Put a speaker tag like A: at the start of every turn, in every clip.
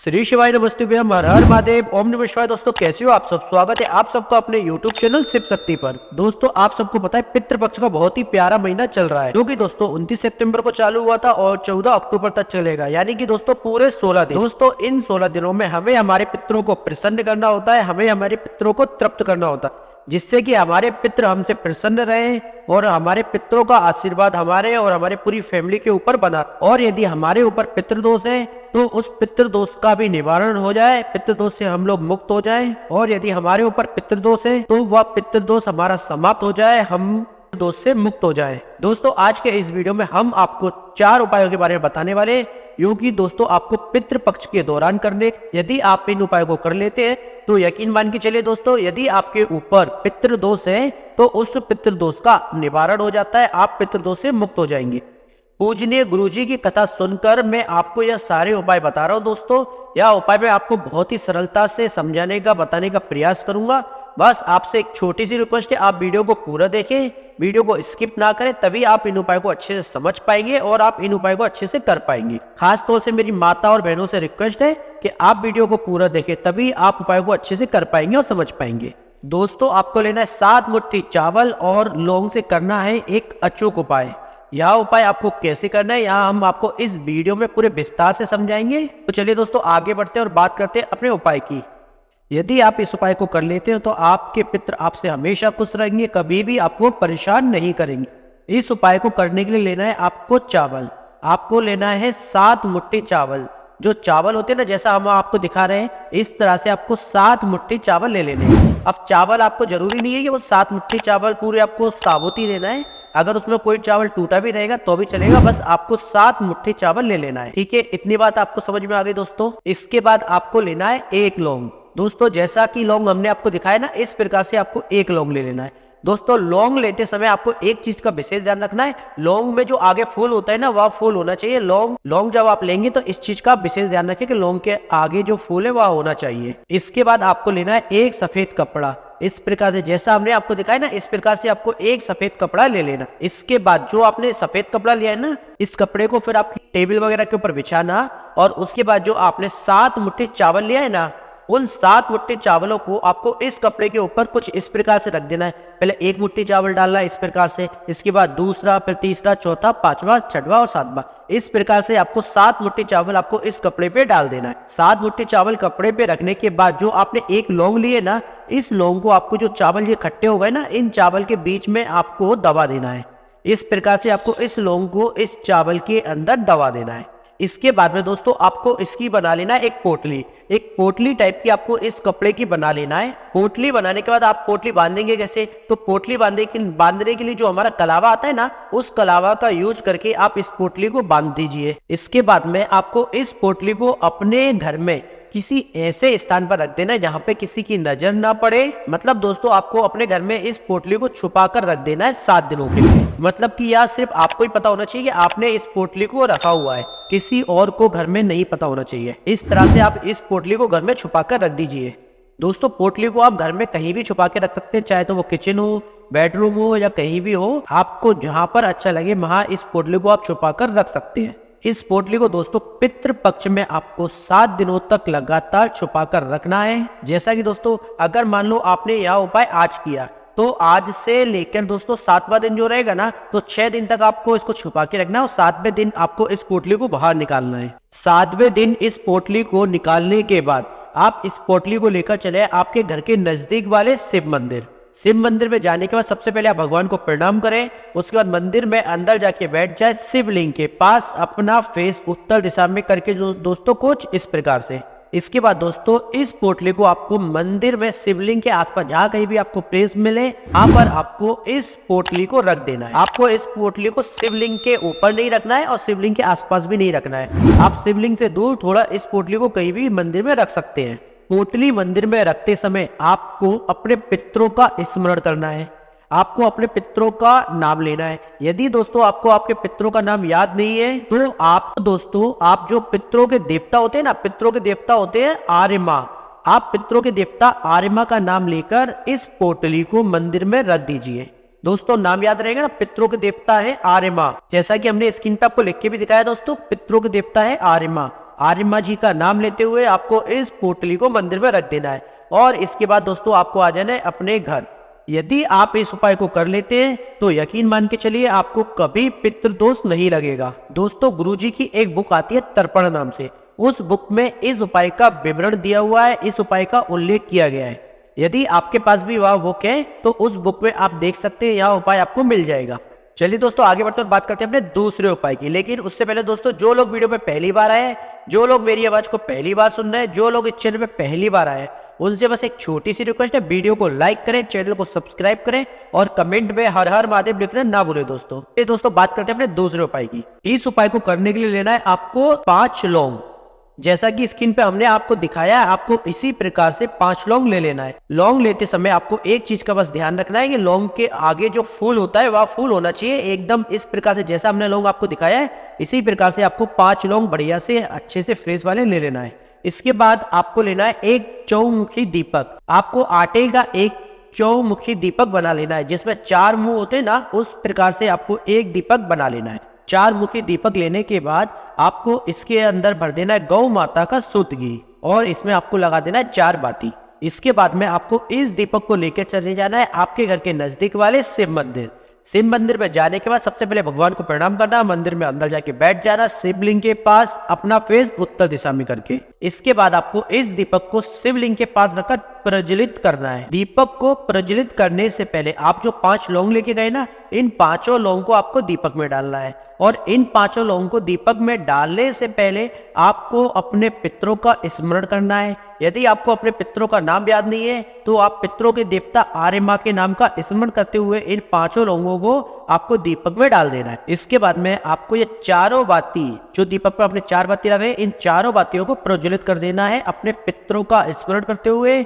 A: श्री शिवाय नमस्ते भैया, हर हर महादेव, ओम नमः शिवाय। दोस्तों कैसे हो आप सब? स्वागत है आप सबका अपने YouTube चैनल शिव शक्ति पर। दोस्तों आप सबको पता है पितृपक्ष का बहुत ही प्यारा महीना चल रहा है, जो कि दोस्तों 29 सितंबर को चालू हुआ था और 14 अक्टूबर तक चलेगा, यानी कि दोस्तों पूरे 16 दिन। दोस्तों इन 16 दिनों में हमें हमारे पितरों को प्रसन्न करना होता है, हमें हमारे पितरों को तृप्त करना होता है, जिससे कि हमारे पितृ हमसे प्रसन्न रहे और हमारे पितरों का आशीर्वाद हमारे और हमारे पूरी फैमिली के ऊपर बना। और यदि हमारे ऊपर पितृदोष है तो उस पितृदोष का भी निवारण हो जाए, पितृदोष से हम लोग मुक्त हो जाएं। और यदि हमारे ऊपर पितृदोष है तो वह पितृदोष हमारा समाप्त हो जाए, हम दोष से मुक्त हो जाए। दोस्तों आज के इस वीडियो में हम आपको 4 उपायों के बारे में बताने वाले, क्योंकि दोस्तों आपको पितृपक्ष के दौरान करने। यदि आप इन उपायों को कर लेते हैं तो यकीन मान के चलिए दोस्तों, यदि आपके ऊपर पितृदोष है तो उस पितृदोष का निवारण हो जाता है, आप पितृदोष से मुक्त हो जाएंगे। पूजनीय गुरुजी की कथा सुनकर मैं आपको यह सारे उपाय बता रहा हूं दोस्तों। यह उपाय मैं आपको बहुत ही सरलता से समझाने का, बताने का प्रयास करूंगा। बस आपसे एक छोटी सी रिक्वेस्ट है, आप वीडियो को पूरा देखें, वीडियो को स्किप ना करें, तभी आप इन उपायों को अच्छे से समझ पाएंगे और आप इन उपायों को अच्छे से कर पाएंगे। खास तौर से मेरी माता और बहनों से रिक्वेस्ट है कि आप वीडियो को पूरा देखें, तभी आप उपायों को अच्छे से कर पाएंगे और समझ पाएंगे। दोस्तों आपको लेना है 7 मुट्ठी चावल और लौंग से करना है एक अचूक उपाय। यह उपाय आपको कैसे करना है यहाँ हम आपको इस वीडियो में पूरे विस्तार से समझाएंगे। तो चलिए दोस्तों आगे बढ़ते हैं और बात करते हैं अपने उपाय की। यदि आप इस उपाय को कर लेते हो तो आपके पितृ आपसे हमेशा खुश रहेंगे, कभी भी आपको परेशान नहीं करेंगे। इस उपाय को करने के लिए लेना है आपको चावल। आपको लेना है 7 मुट्ठी चावल। जो चावल होते हैं ना, जैसा हम आपको दिखा रहे हैं, इस तरह से आपको 7 मुट्ठी चावल ले लेने हैं। अब चावल आपको जरूरी नहीं है कि वो 7 मुट्ठी चावल पूरे आपको साबुत ही लेना है, अगर उसमें कोई चावल टूटा भी रहेगा तो भी चलेगा, बस आपको 7 मुट्ठी चावल ले लेना है। ठीक है, इतनी बात आपको समझ में आ गई दोस्तों। इसके बाद आपको लेना है 1 लौंग। दोस्तों जैसा कि लौंग हमने आपको दिखाया ना, इस प्रकार से आपको 1 लौंग ले लेना है। दोस्तों लौंग लेते समय आपको एक चीज का विशेष ध्यान रखना है, लौंग में जो आगे फूल होता है ना, वह फूल होना चाहिए। लौंग जब आप लेंगे तो इस चीज का विशेष ध्यान रखें कि लौंग के आगे जो फूल है वह होना चाहिए। इसके बाद आपको लेना है एक सफेद कपड़ा। इस प्रकार से जैसा हमने आपको दिखाया ना, इस प्रकार से आपको एक सफेद कपड़ा ले लेना। इसके बाद जो आपने सफेद कपड़ा लिया है ना, इस कपड़े को फिर आपकी टेबल वगैरह के ऊपर बिछाना। और उसके बाद जो आपने 7 मुट्ठी चावल लिया है ना, उन 7 मुट्ठी चावलों को आपको इस कपड़े के ऊपर कुछ इस प्रकार से रख देना है। पहले 1 मुट्ठी चावल डालना है इस प्रकार से, इसके बाद दूसरा, फिर तीसरा, चौथा, 5वां, 6वां और 7वां। इस प्रकार से आपको 7 मुट्ठी चावल आपको इस कपड़े पे डाल देना है। 7 मुट्ठी चावल कपड़े पे रखने के बाद जो आपने 1 लौंग लिए ना, इस लौंग को आपको, जो चावल ये खट्टे हो गए ना, इन चावल के बीच में आपको दबा देना है। इस प्रकार से आपको इस लौंग को इस चावल के अंदर दबा देना है। इसके बाद में दोस्तों आपको इसकी बना लेना है एक पोटली टाइप की आपको इस कपड़े की बना लेना है। पोटली बनाने के बाद आप पोटली बांधेंगे कैसे? तो पोटली बांधने के लिए जो हमारा कलावा आता है ना, उस कलावा का यूज करके आप इस पोटली को बांध दीजिए। इसके बाद में आपको इस पोटली को अपने घर में किसी ऐसे स्थान पर रख देना है जहां पे किसी की नजर ना पड़े। मतलब दोस्तों आपको अपने घर में इस पोटली को छुपा कर रख देना है 7 दिनों के लिए। मतलब कि यह सिर्फ आपको ही पता होना चाहिए कि आपने इस पोटली को रखा हुआ है, किसी और को घर में नहीं पता होना चाहिए। इस तरह से आप इस पोटली को घर में छुपा कर रख दीजिए। दोस्तों पोटली को आप घर में कहीं भी छुपा के रख सकते हैं, चाहे तो वो किचन हो, बेडरूम हो या कहीं भी हो, आपको जहां पर अच्छा लगे वहां इस पोटली को आप छुपा कर रख सकते हैं। इस पोटली को दोस्तों पितृपक्ष में आपको 7 दिनों तक लगातार छुपा कर रखना है। जैसा कि दोस्तों अगर मान लो आपने यह उपाय आज किया, तो आज से लेकर दोस्तों 7वां दिन जो रहेगा ना, तो 6 दिन तक आपको इसको छुपा के रखना है और 7वें दिन आपको इस पोटली को बाहर निकालना है। 7वें दिन इस पोटली को निकालने के बाद आप इस पोटली को लेकर चले आपके घर के नजदीक वाले शिव मंदिर में जाने के बाद सबसे पहले आप भगवान को प्रणाम करें। उसके बाद मंदिर में अंदर जाके बैठ जाए, शिवलिंग के पास अपना फेस उत्तर दिशा में करके जो दोस्तों कुछ इस प्रकार से। इसके बाद दोस्तों इस पोटली को आपको मंदिर में शिवलिंग के आसपास जहाँ कहीं भी आपको प्लेस मिले, वहां पर आपको इस पोटली को रख देना है। आपको इस पोटली को शिवलिंग के ऊपर नहीं रखना है और शिवलिंग के आसपास भी नहीं रखना है। आप शिवलिंग से दूर थोड़ा इस पोटली को कहीं भी मंदिर में रख सकते हैं। पोटली मंदिर में रखते समय आपको अपने पितरों का स्मरण करना है, आपको अपने पितरों का नाम लेना है। यदि दोस्तों आपको आपके पितरों का नाम याद नहीं है तो आप जो पितरों के देवता होते हैं ना, पितरों के देवता होते हैं आर्यमा, आप पितरों के देवता आर्यमा का नाम लेकर इस पोटली को मंदिर में रख दीजिए। दोस्तों नाम याद रहेगा ना, पितरों के देवता है आर्यमा, जैसा कि हमने स्क्रीन पे आपको लिख के भी दिखाया दोस्तों, पितरों के देवता है आर्यमा। आर्यमा जी का नाम लेते हुए आपको इस पोटली को मंदिर में रख देना है और इसके बाद दोस्तों आपको आ जाना है अपने घर। यदि आप इस उपाय को कर लेते हैं तो यकीन मान के चलिए आपको कभी पितृदोष नहीं लगेगा। दोस्तों गुरुजी की एक बुक आती है तर्पण नाम से, उस बुक में इस उपाय का विवरण दिया हुआ है, इस उपाय का उल्लेख किया गया है। यदि आपके पास भी वह बुक है तो उस बुक में आप देख सकते हैं, यह उपाय आपको मिल जाएगा। चलिए दोस्तों आगे बढ़ते हैं, बात करते हैं अपने दूसरे उपाय की। लेकिन उससे पहले दोस्तों जो लोग वीडियो पे पहली बार आए, जो लोग मेरी आवाज को पहली बार सुन रहे हैं, जो लोग इस चैनल पे पहली बार आए, उनसे बस एक छोटी सी रिक्वेस्ट है, वीडियो को लाइक करें, चैनल को सब्सक्राइब करें और कमेंट में हर हर महादेव लिखना ना भूले। दोस्तों ये दोस्तों बात करते हैं अपने दूसरे उपाय की। इस उपाय को करने के लिए लेना है आपको 5 लौंग। जैसा कि स्क्रीन पे हमने आपको दिखाया है, आपको इसी प्रकार से 5 लौंग ले लेना है। लौंग लेते समय आपको एक चीज का बस ध्यान रखना है कि लौंग के आगे जो फूल होता है वह फूल होना चाहिए एकदम इस प्रकार से, जैसा हमने लौंग आपको दिखाया है इसी प्रकार से आपको 5 लौंग बढ़िया से अच्छे से फ्रेश वाले ले लेना है। इसके बाद आपको लेना है एक चौमुखी दीपक। आपको आटे का एक चौमुखी दीपक बना लेना है, जिसमें 4 मुंह होते हैं ना, उस प्रकार से आपको एक दीपक बना लेना है। 4 मुखी दीपक लेने के बाद आपको इसके अंदर भर देना है गौ माता का शुद्ध घी और इसमें आपको लगा देना है 4 बाती। इसके बाद में आपको इस दीपक को लेकर चले जाना है आपके घर के नजदीक वाले शिव मंदिर। शिव मंदिर में जाने के बाद सबसे पहले भगवान को प्रणाम करना, मंदिर में अंदर जाके बैठ जाना शिवलिंग के पास, अपना फेस उत्तर दिशा में करके। इसके बाद आपको इस दीपक को शिवलिंग के पास रखकर प्रज्वलित करना है। दीपक को प्रज्वलित करने से पहले आप जो 5 लौंग लेके गए ना, इन 5 लौंग को आपको दीपक में डालना है और इन 5 लौंग को दीपक में डालने से पहले आपको अपने पितरों का स्मरण करना है। यदि आपको अपने पितरों का नाम याद नहीं है तो आप पितरों के देवता आर्यमा के नाम का स्मरण करते हुए इन 5 लौंगों को आपको दीपक में डाल देना है। इसके बाद में आपको ये चारों बाती जो दीपक पर अपने 4 बाती लग रहे हैं, इन चारों बातियों को प्रज्वलित कर देना है अपने पितरों का स्मरण करते हुए,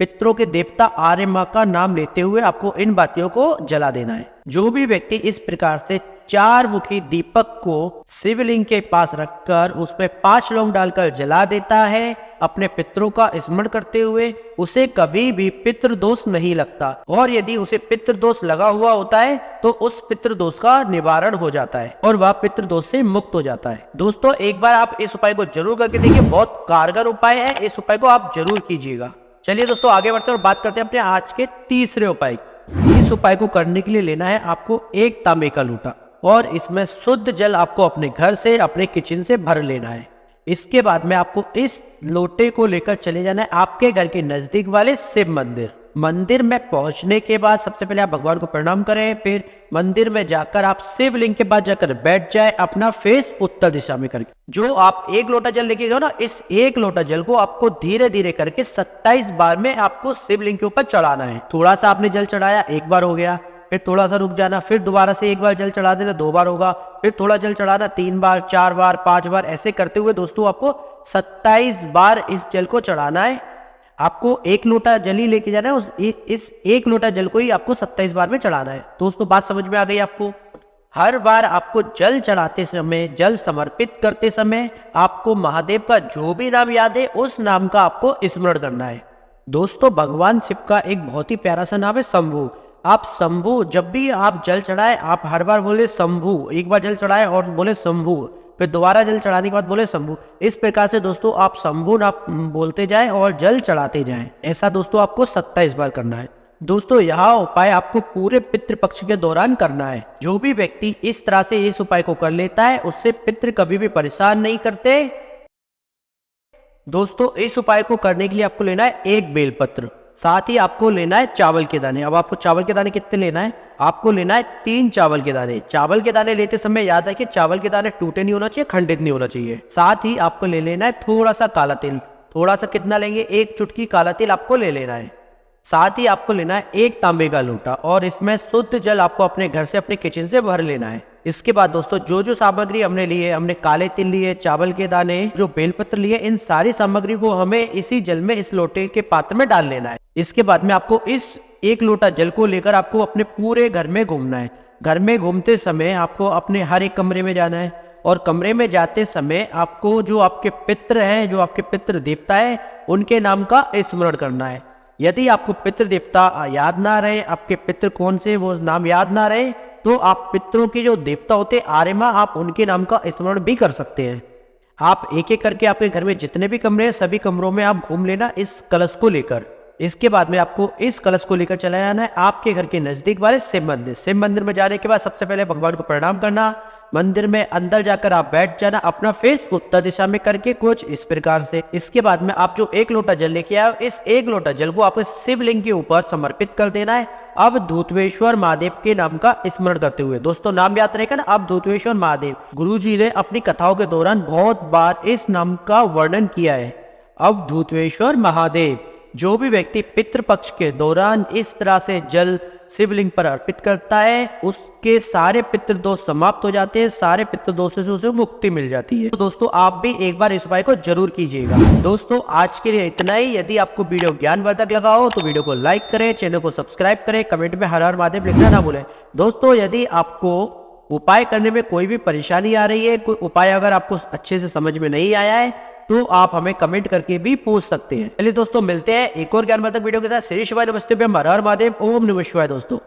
A: पितरों के देवता आर्यमा का नाम लेते हुए आपको इन बातियों को जला देना है। जो भी व्यक्ति इस प्रकार से 4 मुखी दीपक को शिवलिंग के पास रखकर उसमें 5 लौंग डालकर जला देता है अपने पितरों का स्मरण करते हुए, उसे कभी भी पितृदोष नहीं लगता और यदि उसे पितृदोष लगा हुआ होता है तो उस पितृदोष का निवारण हो जाता है और वह पितृदोष से मुक्त हो जाता है। दोस्तों एक बार आप इस उपाय को जरूर करके देखिए, बहुत कारगर उपाय है, इस उपाय को आप जरूर कीजिएगा। चलिए दोस्तों आगे बढ़ते हैं और बात करते हैं अपने आज के तीसरे उपाय। इस उपाय को करने के लिए लेना है आपको एक तांबे का लोटा और इसमें शुद्ध जल आपको अपने घर से, अपने किचन से भर लेना है। इसके बाद में आपको इस लोटे को लेकर चले जाना है आपके घर के नजदीक वाले शिव मंदिर। मंदिर में पहुंचने के बाद सबसे पहले आप भगवान को प्रणाम करें, फिर मंदिर में जाकर आप शिवलिंग के पास जाकर बैठ जाए अपना फेस उत्तर दिशा में करके। जो आप 1 लोटा जल लेके गए ना, इस 1 लोटा जल को आपको धीरे धीरे करके 27 बार में आपको शिवलिंग के ऊपर चढ़ाना है। थोड़ा सा आपने जल चढ़ाया, 1 बार हो गया, फिर थोड़ा सा रुक जाना, फिर दोबारा से 1 बार जल चढ़ा देना, 2 बार होगा, फिर थोड़ा जल चढ़ाना 3 बार, 4 बार, 5 बार, ऐसे करते हुए दोस्तों आपको 27 बार इस जल को चढ़ाना है। आपको 1 लोटा जल ही लेके जाना है, इस 1 लोटा जल को ही आपको 27 बार में चढ़ाना है। दोस्तों बात समझ में आ गई आपको? हर बार आपको जल चढ़ाते समय, जल समर्पित करते समय आपको महादेव का जो भी नाम याद है उस नाम का आपको स्मरण करना है। दोस्तों भगवान शिव का एक बहुत ही प्यारा सा नाम है शंभु। आप शंभु, जब भी आप जल चढ़ाए आप हर बार बोले शंभु, एक बार जल चढ़ाए और बोले शंभु, फिर दोबारा जल चढ़ाने के बाद बोले शंभु। इस प्रकार से दोस्तों आप शंभु नाम बोलते जाएं और जल चढ़ाते जाएं। ऐसा दोस्तों आपको 27 बार करना है। दोस्तों यह उपाय आपको पूरे पितृपक्ष के दौरान करना है। जो भी व्यक्ति इस तरह से इस उपाय को कर लेता है उससे पितृ कभी भी परेशान नहीं करते। दोस्तों इस उपाय को करने के लिए आपको लेना है 1 बेलपत्र, साथ ही आपको लेना है चावल के दाने। अब आपको चावल के दाने कितने लेना है? आपको लेना है 3 चावल के दाने। चावल के दाने लेते समय याद है कि चावल के दाने टूटे नहीं होना चाहिए, खंडित नहीं होना चाहिए। साथ ही आपको ले लेना है थोड़ा सा काला तिल। थोड़ा सा कितना लेंगे? 1 चुटकी काला तिल आपको ले लेना है। साथ ही आपको लेना है 1 तांबे का लोटा और इसमें शुद्ध जल आपको अपने घर से, अपने किचन से भर लेना है। इसके बाद दोस्तों जो जो सामग्री हमने ली है, हमने काले तिल लिए, चावल के दाने, जो बेलपत्र लिए, इन सारी सामग्री को हमें इसी जल में, इस लोटे के पात्र में डाल लेना है। इसके बाद में आपको इस 1 लोटा जल को लेकर आपको अपने पूरे घर में घूमना है। घर में घूमते समय आपको अपने हर एक कमरे में जाना है और कमरे में जाते समय आपको जो आपके पितृ हैं, जो आपके पितृ देवता है, उनके नाम का स्मरण करना है। यदि आपको पितृ देवता याद ना रहे, आपके पितृ कौन से वो नाम याद ना रहे, तो आप पितरों के जो देवता होते आर्यमा, आप उनके नाम का स्मरण भी कर सकते हैं। आप एक एक करके आपके घर में जितने भी कमरे हैं सभी कमरों में आप घूम लेना इस कलश को लेकर। इसके बाद में आपको इस कलश को लेकर चला जाना है आपके घर के नजदीक वाले शिव मंदिर। शिव मंदिर में जाने के बाद सबसे पहले भगवान को प्रणाम करना। मंदिर में अंदर जाकर आप बैठ जाना, अपना फेस उत्तर दिशा में करके कुछ इस प्रकार से। इसके बाद में आप जो 1 लोटा जल लेके आए, इस 1 लोटा जल को आपको शिवलिंग के ऊपर समर्पित कर देना है। अब धूतेश्वर महादेव के नाम का स्मरण करते हुए, दोस्तों नाम याद रहेगा ना, अब धूतेश्वर महादेव। गुरुजी ने अपनी कथाओं के दौरान बहुत बार इस नाम का वर्णन किया है। अब धूतेश्वर महादेव। जो भी व्यक्ति पितृपक्ष के दौरान इस तरह से जल शिवलिंग पर अर्पित करता है उसके सारे पितृदोष समाप्त हो जाते हैं, सारे पितृदोषों से उसे मुक्ति मिल जाती है। तो दोस्तों आप भी एक बार इस उपाय को जरूर कीजिएगा। दोस्तों आज के लिए इतना ही। यदि आपको वीडियो ज्ञानवर्धक लगा हो तो वीडियो को लाइक करें, चैनल को सब्सक्राइब करें, कमेंट में हर हर महादेव लिखना ना भूलें। दोस्तों यदि आपको उपाय करने में कोई भी परेशानी आ रही है, कोई उपाय अगर आपको अच्छे से समझ में नहीं आया है तो आप हमें कमेंट करके भी पूछ सकते हैं। चलिए दोस्तों मिलते हैं एक और ज्ञानवर्धक वीडियो के साथ। श्री शिवाय नमस्ते, हर हर महादेव, ओम नमः शिवाय दोस्तों।